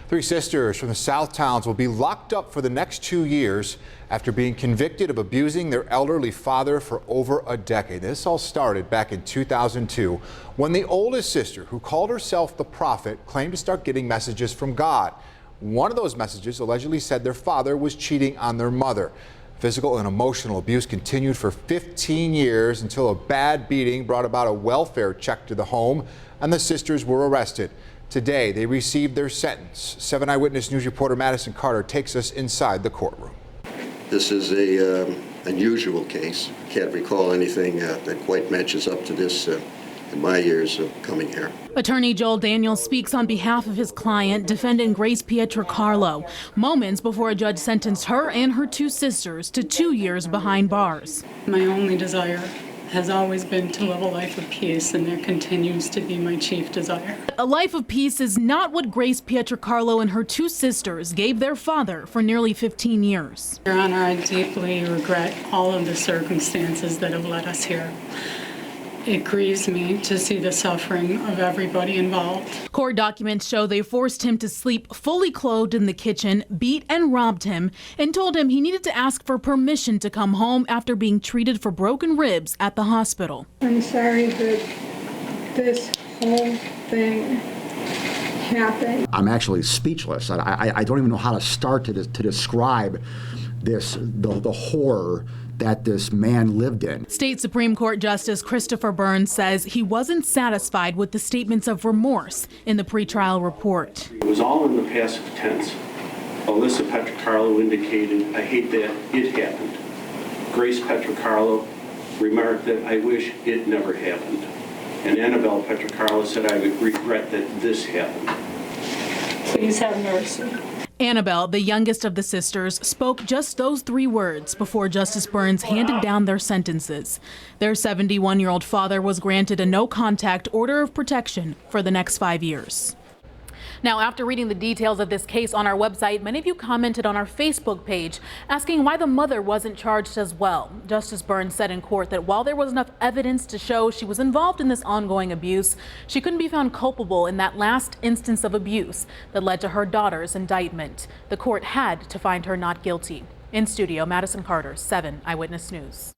Three sisters from the South Towns will be locked up for the next 2 years after being convicted of abusing their elderly father for over a decade. This all started back in 2002 when the oldest sister, who called herself the Prophet, claimed to start getting messages from God. One of those messages allegedly said their father was cheating on their mother. Physical and emotional abuse continued for 15 years until a bad beating brought about a welfare check to the home and the sisters were arrested. Today, they received their sentence. 7 Eyewitness News reporter Madison Carter takes us inside the courtroom. This is a unusual case. Can't recall anything that quite matches up to this in my years of coming here. Attorney Joel Daniels speaks on behalf of his client, defendant Grace Pietrocarlo, moments before a judge sentenced her and her 2 sisters to 2 years behind bars. My only desire has always been to live a life of peace, and there continues to be my chief desire. A life of peace is not what Grace Pietrocarlo and her 2 sisters gave their father for nearly 15 years. Your Honor, I deeply regret all of the circumstances that have led us here. It grieves me to see the suffering of everybody involved. Court documents show they forced him to sleep fully clothed in the kitchen, beat and robbed him, and told him he needed to ask for permission to come home after being treated for broken ribs at the hospital. I'm sorry that this whole thing happened. I'm actually speechless. I don't even know how to start to describe the horror that this man lived in. State Supreme Court Justice Christopher Burns says he wasn't satisfied with the statements of remorse in the pretrial report. It was all in the passive tense. Alyssa Pietrocarlo indicated, "I hate that it happened." Grace Pietrocarlo remarked that, "I wish it never happened." And Annabelle Pietrocarlo said, "I would regret that this happened." Please have mercy. Annabelle, the youngest of the sisters, spoke just those 3 words before Justice Burns handed down their sentences. Their 71-year-old father was granted a no-contact order of protection for the next 5 years. Now, after reading the details of this case on our website, many of you commented on our Facebook page asking why the mother wasn't charged as well. Justice Burns said in court that while there was enough evidence to show she was involved in this ongoing abuse, she couldn't be found culpable in that last instance of abuse that led to her daughter's indictment. The court had to find her not guilty. In studio, Madison Carter, 7 Eyewitness News.